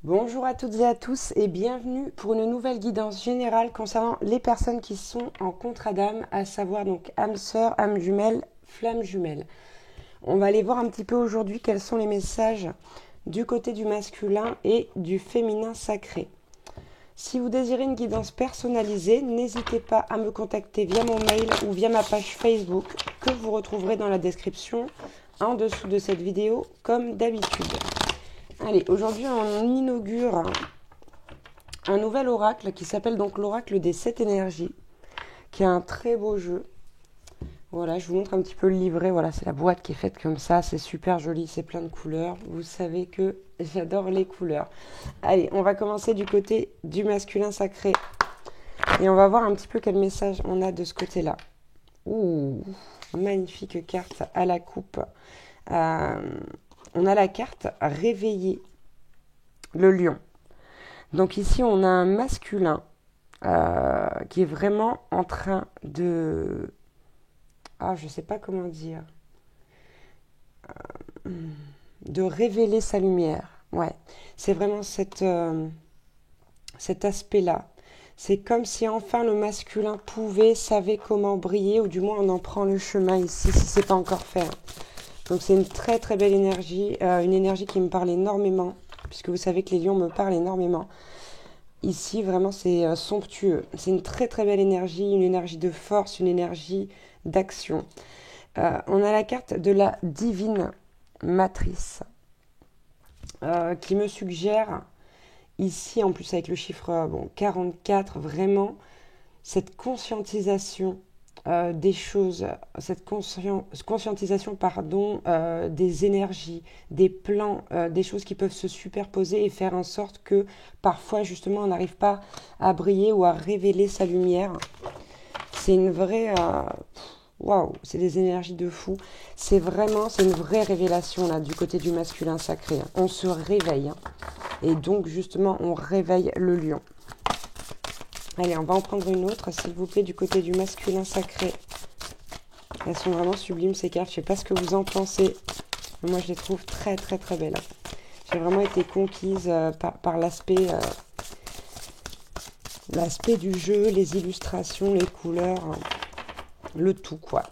Bonjour à toutes et à tous et bienvenue pour une nouvelle guidance générale concernant les personnes qui sont en contrat d'âme, à savoir donc âme sœur, âme jumelle, flamme jumelle. On va aller voir un petit peu aujourd'hui quels sont les messages du côté du masculin et du féminin sacré. Si vous désirez une guidance personnalisée, n'hésitez pas à me contacter via mon mail ou via ma page Facebook que vous retrouverez dans la description en dessous de cette vidéo comme d'habitude. Allez, aujourd'hui on inaugure un nouvel oracle qui s'appelle donc l'oracle des 7 énergies, qui est un très beau jeu. Voilà, je vous montre un petit peu le livret. Voilà, c'est la boîte qui est faite comme ça, c'est super joli, c'est plein de couleurs. Vous savez que j'adore les couleurs. Allez, on va commencer du côté du masculin sacré. Et on va voir un petit peu quel message on a de ce côté-là. Ouh, magnifique carte à la coupe. On a la carte réveiller le lion. Donc ici, on a un masculin qui est vraiment en train de... Ah, je ne sais pas comment dire. De révéler sa lumière. Ouais, c'est vraiment cet aspect-là. C'est comme si enfin le masculin savait comment briller, ou du moins on en prend le chemin ici, si ce n'est pas encore fait. Donc c'est une très très belle énergie, une énergie qui me parle énormément, puisque vous savez que les lions me parlent énormément. Ici, vraiment, c'est somptueux. C'est une très très belle énergie, une énergie de force, une énergie d'action. On a la carte de la divine matrice qui me suggère, ici en plus avec le chiffre 44, vraiment cette conscientisation des choses, cette conscientisation des énergies, des plans, des choses qui peuvent se superposer et faire en sorte que parfois justement on n'arrive pas à briller ou à révéler sa lumière. C'est une vraie... Waouh, c'est des énergies de fou. C'est une vraie révélation là du côté du masculin sacré. On se réveille. Et donc justement on réveille le lion. Allez, on va en prendre une autre, s'il vous plaît, du côté du masculin sacré. Elles sont vraiment sublimes, ces cartes. Je ne sais pas ce que vous en pensez. Mais moi, je les trouve très, très, très belles. J'ai vraiment été conquise par l'aspect du jeu, les illustrations, les couleurs, le tout, quoi.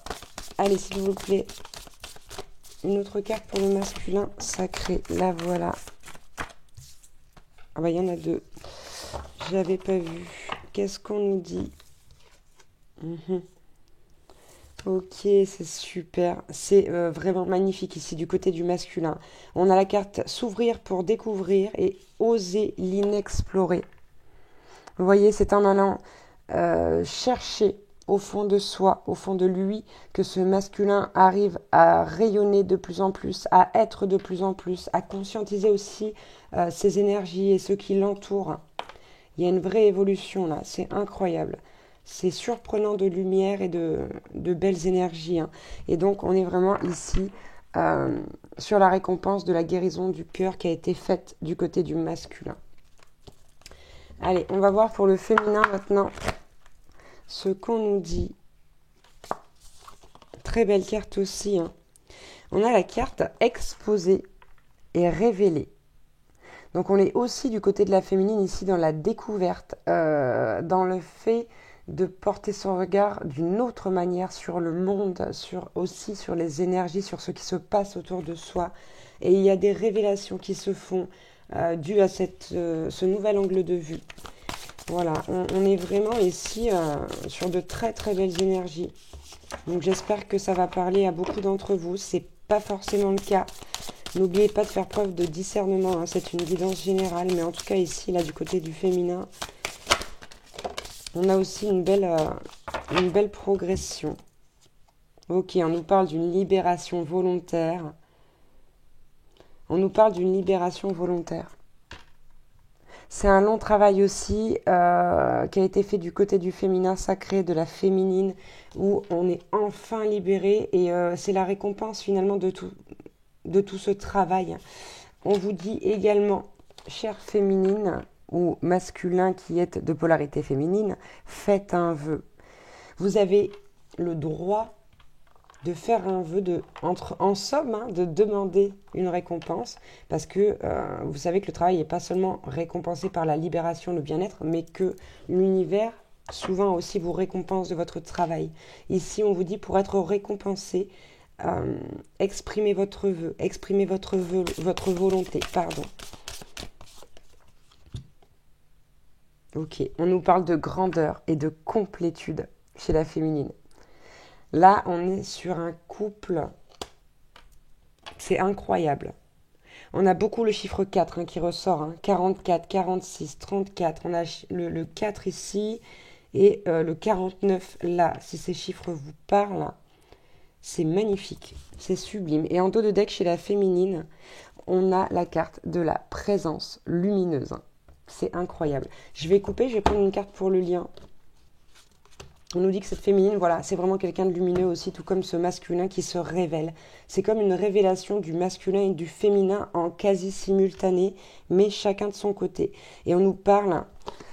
Allez, s'il vous plaît, une autre carte pour le masculin sacré. La voilà. Ah bah, il y en a deux. Je l'avais pas vu. Qu'est-ce qu'on nous dit? Ok, c'est super. C'est vraiment magnifique ici du côté du masculin. On a la carte s'ouvrir pour découvrir et oser l'inexplorer. Vous voyez, c'est en allant chercher au fond de soi, au fond de lui, que ce masculin arrive à rayonner de plus en plus, à être de plus en plus, à conscientiser aussi ses énergies et ceux qui l'entourent. Il y a une vraie évolution là, c'est incroyable. C'est surprenant de lumière et de belles énergies. Et donc, on est vraiment ici sur la récompense de la guérison du cœur qui a été faite du côté du masculin. Allez, on va voir pour le féminin maintenant ce qu'on nous dit. Très belle carte aussi. On a la carte exposée et révélée. Donc, on est aussi du côté de la féminine ici dans la découverte, dans le fait de porter son regard d'une autre manière sur le monde, aussi sur les énergies, sur ce qui se passe autour de soi. Et il y a des révélations qui se font dues à ce nouvel angle de vue. Voilà, on est vraiment ici sur de très très belles énergies. Donc j'espère que ça va parler à beaucoup d'entre vous. C'est pas forcément le cas. N'oubliez pas de faire preuve de discernement. C'est une guidance générale, mais en tout cas ici, là du côté du féminin, on a aussi une belle progression. Ok, on nous parle d'une libération volontaire. On nous parle d'une libération volontaire. C'est un long travail aussi qui a été fait du côté du féminin sacré, de la féminine, où on est enfin libéré et c'est la récompense finalement de tout ce travail. On vous dit également, chère féminine, ou masculin qui est de polarité féminine, faites un vœu. Vous avez le droit de faire un vœu, en somme, hein, de demander une récompense, parce que vous savez que le travail n'est pas seulement récompensé par la libération, le bien-être, mais que l'univers, souvent aussi, vous récompense de votre travail. Ici, on vous dit, pour être récompensé, exprimez votre vœu, votre volonté, pardon. Ok, on nous parle de grandeur et de complétude chez la féminine. Là, on est sur un couple, c'est incroyable. On a beaucoup le chiffre 4 qui ressort, 44, 46, 34. On a le 4 ici et le 49 là. Si ces chiffres vous parlent, c'est magnifique, c'est sublime. Et en dos de deck chez la féminine, on a la carte de la présence lumineuse. C'est incroyable. Je vais couper, je vais prendre une carte pour le lien. On nous dit que cette féminine, voilà, c'est vraiment quelqu'un de lumineux aussi, tout comme ce masculin qui se révèle. C'est comme une révélation du masculin et du féminin en quasi simultané, mais chacun de son côté. Et on nous parle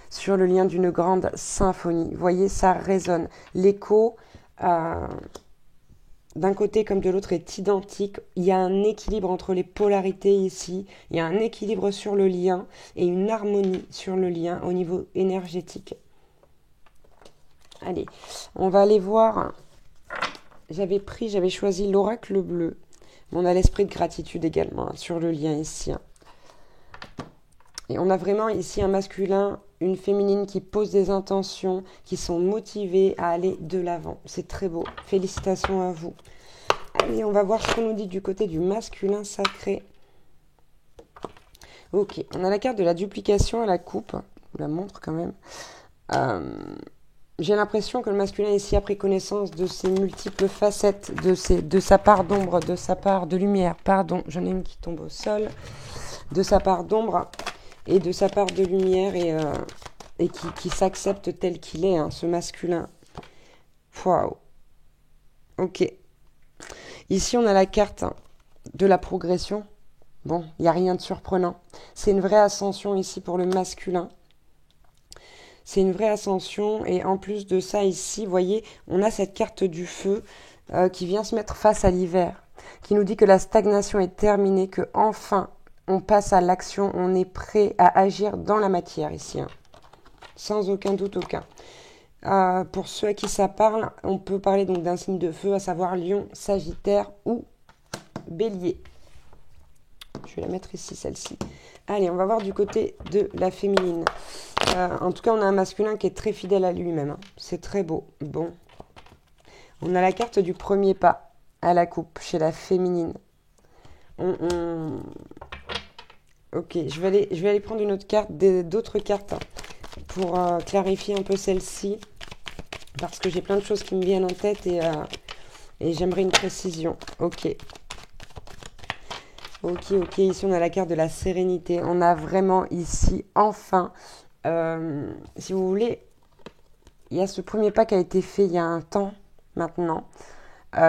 sur le lien d'une grande symphonie. Vous voyez, ça résonne. L'écho, d'un côté comme de l'autre, est identique. Il y a un équilibre entre les polarités ici. Il y a un équilibre sur le lien et une harmonie sur le lien au niveau énergétique. Allez, on va aller voir. J'avais choisi l'oracle bleu. Mais on a l'esprit de gratitude également sur le lien ici. Et on a vraiment ici un masculin, une féminine qui pose des intentions, qui sont motivées à aller de l'avant. C'est très beau. Félicitations à vous. Allez, on va voir ce qu'on nous dit du côté du masculin sacré. Ok, on a la carte de la duplication à la coupe. Je vous la montre quand même. J'ai l'impression que le masculin ici a pris connaissance de ses multiples facettes, de sa part d'ombre, de sa part de lumière. Pardon, j'en ai une qui tombe au sol. De sa part d'ombre et de sa part de lumière et qui s'accepte tel qu'il est, ce masculin. Waouh. Ok. Ici, on a la carte de la progression. Bon, il n'y a rien de surprenant. C'est une vraie ascension ici pour le masculin. C'est une vraie ascension et en plus de ça ici, vous voyez, on a cette carte du feu qui vient se mettre face à l'hiver, qui nous dit que la stagnation est terminée, que enfin on passe à l'action, on est prêt à agir dans la matière ici, sans aucun doute aucun. Pour ceux à qui ça parle, on peut parler donc d'un signe de feu, à savoir Lion, Sagittaire ou Bélier. Je vais la mettre ici, celle-ci. Allez, on va voir du côté de la féminine. En tout cas, on a un masculin qui est très fidèle à lui-même. C'est très beau. Bon. On a la carte du premier pas à la coupe chez la féminine. Ok, je vais aller prendre une autre carte, d'autres cartes pour clarifier un peu celle-ci. Parce que j'ai plein de choses qui me viennent en tête et j'aimerais une précision. Ok. Ok, ici on a la carte de la sérénité. On a vraiment ici, enfin, si vous voulez, il y a ce premier pas qui a été fait il y a un temps maintenant.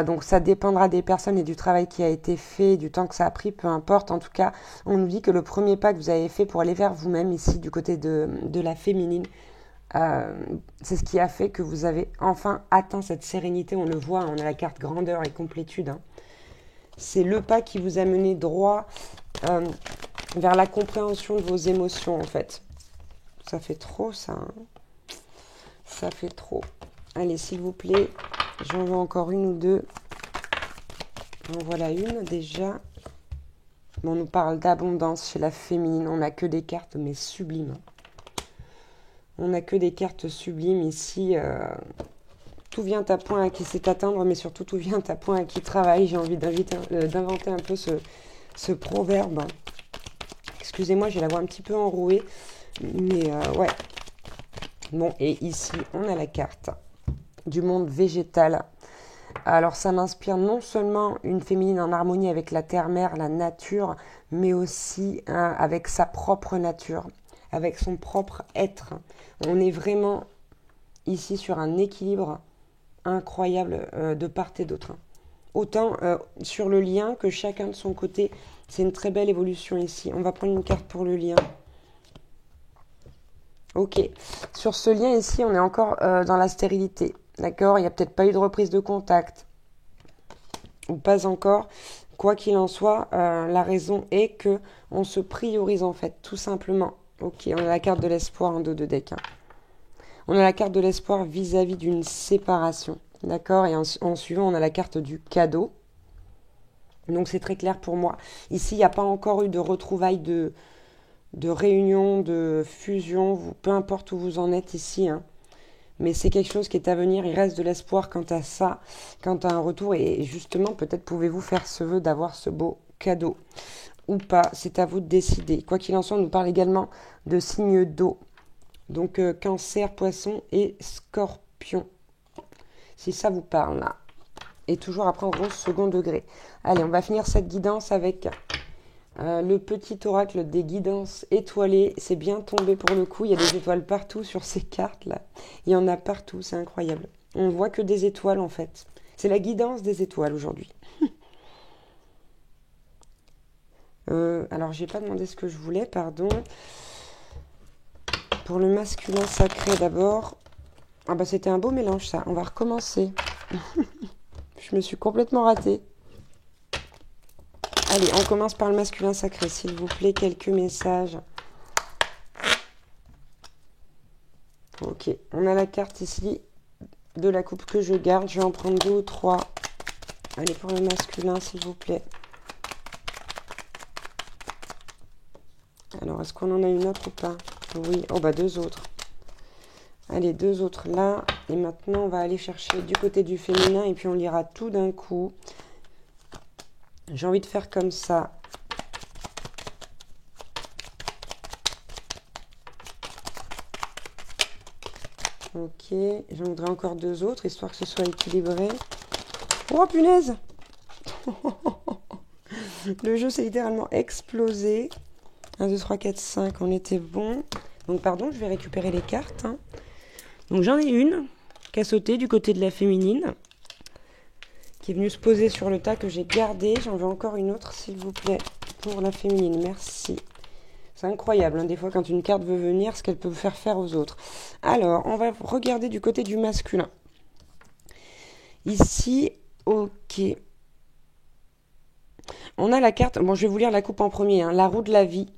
Donc ça dépendra des personnes et du travail qui a été fait, du temps que ça a pris, peu importe. En tout cas, on nous dit que le premier pas que vous avez fait pour aller vers vous-même, ici du côté de la féminine, c'est ce qui a fait que vous avez enfin atteint cette sérénité. On le voit, on a la carte grandeur et complétude. C'est le pas qui vous a mené droit vers la compréhension de vos émotions, en fait. Ça fait trop, ça. Ça fait trop. Allez, s'il vous plaît, j'en veux encore une ou deux. En voilà une, déjà. On nous parle d'abondance chez la féminine. On n'a que des cartes, mais sublimes. On n'a que des cartes sublimes ici. Tout vient à point à qui sait atteindre, mais surtout tout vient à point à qui travaille. J'ai envie d'inventer un peu ce proverbe. Excusez-moi, j'ai la voix un petit peu enrouée. Mais ouais. Bon, et ici, on a la carte du monde végétal. Alors, ça m'inspire non seulement une féminine en harmonie avec la terre-mère, la nature, mais aussi avec sa propre nature, avec son propre être. On est vraiment ici sur un équilibre incroyable de part et d'autre. Autant sur le lien que chacun de son côté. C'est une très belle évolution ici. On va prendre une carte pour le lien. Ok. Sur ce lien ici, on est encore dans la stérilité. D'accord? Il n'y a peut-être pas eu de reprise de contact. ou pas encore. Quoi qu'il en soit, la raison est que on se priorise en fait, tout simplement. Ok, on a la carte de l'espoir en dos de deck. Hein. On a la carte de l'espoir vis-à-vis d'une séparation. D'accord. Et en suivant, on a la carte du cadeau. Donc c'est très clair pour moi. Ici, il n'y a pas encore eu de retrouvailles de réunion, de fusion, peu importe où vous en êtes ici. Hein. Mais c'est quelque chose qui est à venir. Il reste de l'espoir quant à ça, quant à un retour. Et justement, peut-être pouvez-vous faire ce vœu d'avoir ce beau cadeau. Ou pas, c'est à vous de décider. Quoi qu'il en soit, on nous parle également de signes d'eau. Donc cancer, poisson et scorpion. Si ça vous parle là. Et toujours à prendre au second degré. Allez, on va finir cette guidance avec le petit oracle des guidances étoilées. C'est bien tombé pour le coup. Il y a des étoiles partout sur ces cartes là. Il y en a partout, c'est incroyable. On voit que des étoiles en fait. C'est la guidance des étoiles aujourd'hui. Alors, j'ai pas demandé ce que je voulais, pardon. Pour le masculin sacré d'abord. Ah bah c'était un beau mélange ça. On va recommencer. Je me suis complètement ratée. Allez, on commence par le masculin sacré, s'il vous plaît. Quelques messages. Ok, on a la carte ici de la coupe que je garde. Je vais en prendre 2 ou 3. Allez, pour le masculin, s'il vous plaît. Alors, est-ce qu'on en a une autre ou pas? Oui, oh bah 2 autres. Allez, 2 autres là. Et maintenant, on va aller chercher du côté du féminin et puis on lira tout d'un coup. J'ai envie de faire comme ça. Ok, j'en voudrais encore 2 autres, histoire que ce soit équilibré. Oh punaise! Le jeu s'est littéralement explosé. 1, 2, 3, 4, 5, on était bon. Donc pardon, je vais récupérer les cartes. Hein. Donc j'en ai une qui a sauté du côté de la féminine, qui est venue se poser sur le tas que j'ai gardé. J'en veux encore une autre, s'il vous plaît, pour la féminine. Merci. C'est incroyable, hein, des fois, quand une carte veut venir, ce qu'elle peut faire aux autres. Alors, on va regarder du côté du masculin. Ici, ok. On a la carte, bon, je vais vous lire la coupe en premier, hein, la roue de la vie.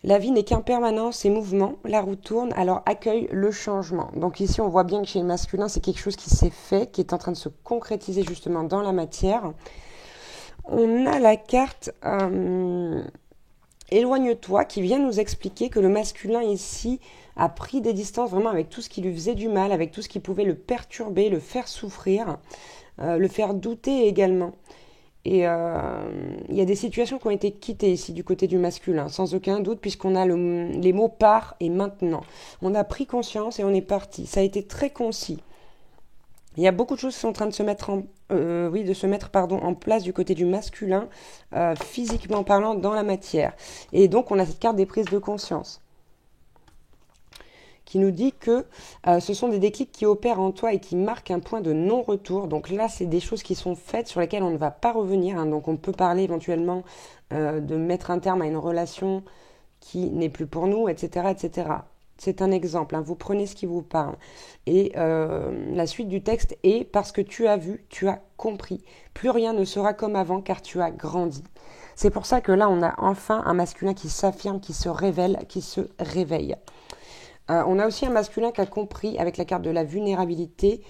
La vie n'est qu'impermanence et mouvement, la roue tourne, alors accueille le changement. Donc ici, on voit bien que chez le masculin, c'est quelque chose qui s'est fait, qui est en train de se concrétiser justement dans la matière. On a la carte Éloigne-toi, qui vient nous expliquer que le masculin ici a pris des distances vraiment avec tout ce qui lui faisait du mal, avec tout ce qui pouvait le perturber, le faire souffrir, le faire douter également. Et il y a des situations qui ont été quittées ici du côté du masculin, sans aucun doute, puisqu'on a les mots part et maintenant. On a pris conscience et on est parti. Ça a été très concis. Il y a beaucoup de choses qui sont en train de se mettre en place du côté du masculin, physiquement parlant, dans la matière. Et donc, on a cette carte des prises de conscience qui nous dit que ce sont des déclics qui opèrent en toi et qui marquent un point de non-retour. Donc là, c'est des choses qui sont faites sur lesquelles on ne va pas revenir. Hein. Donc on peut parler éventuellement de mettre un terme à une relation qui n'est plus pour nous, etc., etc. C'est un exemple, hein. Vous prenez ce qui vous parle. Et la suite du texte est « Parce que tu as vu, tu as compris. Plus rien ne sera comme avant car tu as grandi. » C'est pour ça que là, on a enfin un masculin qui s'affirme, qui se révèle, qui se réveille. On a aussi un masculin qui a compris, avec la carte de la vulnérabilité,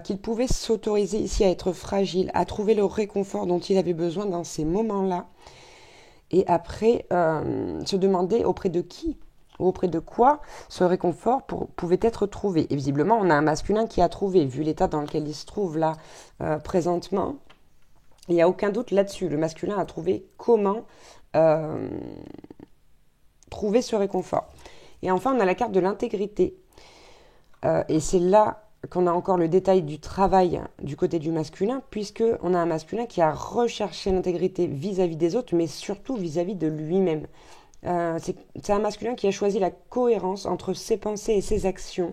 qu'il pouvait s'autoriser ici à être fragile, à trouver le réconfort dont il avait besoin dans ces moments-là. Et après, se demander auprès de qui ou auprès de quoi ce réconfort pouvait être trouvé. Et visiblement, on a un masculin qui a trouvé, vu l'état dans lequel il se trouve là présentement. Il n'y a aucun doute là-dessus. Le masculin a trouvé comment trouver ce réconfort. Et enfin, on a la carte de l'intégrité. Et c'est là qu'on a encore le détail du travail du côté du masculin, puisqu'on a un masculin qui a recherché l'intégrité vis-à-vis des autres, mais surtout vis-à-vis de lui-même. C'est un masculin qui a choisi la cohérence entre ses pensées et ses actions,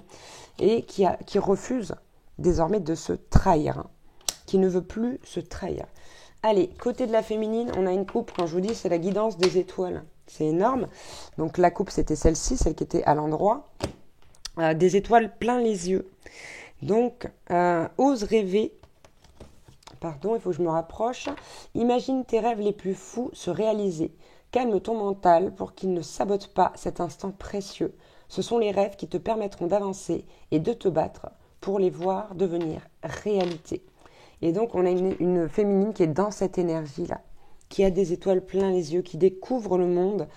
et qui refuse désormais de se trahir, qui ne veut plus se trahir. Allez, côté de la féminine, on a une coupe, quand je vous dis, c'est la guidance des étoiles. C'est énorme. Donc la coupe, c'était celle-ci, celle qui était à l'endroit. Des étoiles plein les yeux. Donc, ose rêver, Pardon, il faut que je me rapproche. Imagine tes rêves les plus fous se réaliser. Calme ton mental pour qu'il ne sabote pas cet instant précieux. Ce sont les rêves qui te permettront d'avancer et de te battre pour les voir devenir réalité. Et donc, on a une féminine qui est dans cette énergie-là, qui a des étoiles plein les yeux, qui découvre le monde,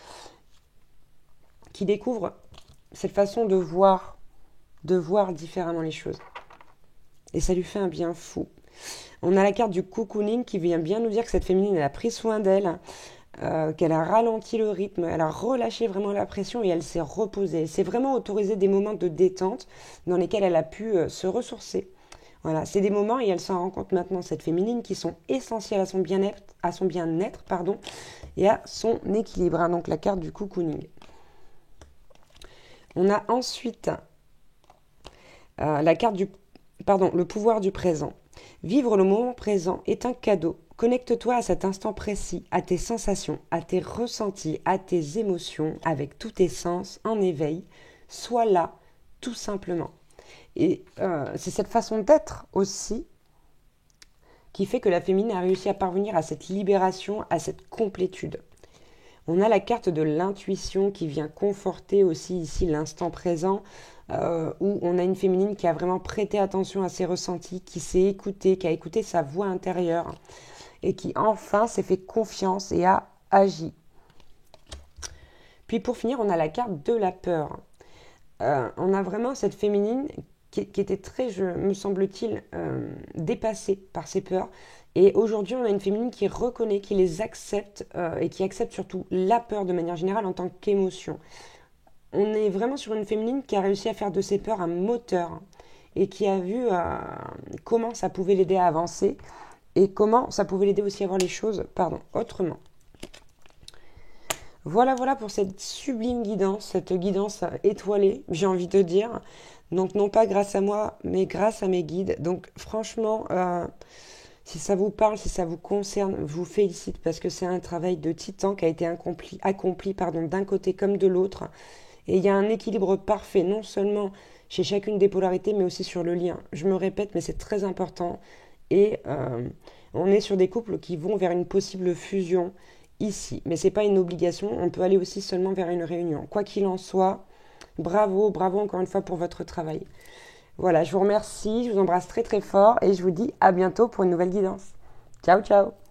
qui découvre cette façon de voir différemment les choses. Et ça lui fait un bien fou. On a la carte du cocooning qui vient bien nous dire que cette féminine, elle a pris soin d'elle, qu'elle a ralenti le rythme, elle a relâché vraiment la pression et elle s'est reposée. Elle s'est vraiment autorisé des moments de détente dans lesquels elle a pu se ressourcer. Voilà, c'est des moments, et elle s'en rend compte maintenant, cette féminine, qui sont essentiels à son bien-être, et à son équilibre. Hein, donc la carte du cocooning. On a ensuite la carte le pouvoir du présent. Vivre le moment présent est un cadeau. Connecte-toi à cet instant précis, à tes sensations, à tes ressentis, à tes émotions, avec tous tes sens en éveil. Sois là, tout simplement. Et c'est cette façon d'être aussi qui fait que la féminine a réussi à parvenir à cette libération, à cette complétude. On a la carte de l'intuition qui vient conforter aussi ici l'instant présent, où on a une féminine qui a vraiment prêté attention à ses ressentis, qui s'est écoutée, qui a écouté sa voix intérieure et qui enfin s'est fait confiance et a agi. Puis pour finir, on a la carte de la peur. On a vraiment cette féminine qui était très, me semble-t-il, dépassée par ses peurs. Et aujourd'hui, on a une féminine qui reconnaît, qui les accepte et qui accepte surtout la peur de manière générale en tant qu'émotion. On est vraiment sur une féminine qui a réussi à faire de ses peurs un moteur et qui a vu comment ça pouvait l'aider à avancer et comment ça pouvait l'aider aussi à voir les choses autrement. Voilà pour cette sublime guidance, cette guidance étoilée, j'ai envie de dire. Donc non pas grâce à moi, mais grâce à mes guides. Donc franchement, si ça vous parle, si ça vous concerne, je vous félicite parce que c'est un travail de titan qui a été accompli d'un côté comme de l'autre. Et il y a un équilibre parfait, non seulement chez chacune des polarités, mais aussi sur le lien. Je me répète, mais c'est très important. Et on est sur des couples qui vont vers une possible fusion ici. Mais ce n'est pas une obligation, on peut aller aussi seulement vers une réunion. Quoi qu'il en soit, bravo encore une fois pour votre travail. Voilà, je vous remercie, je vous embrasse très très fort et je vous dis à bientôt pour une nouvelle guidance. Ciao, ciao!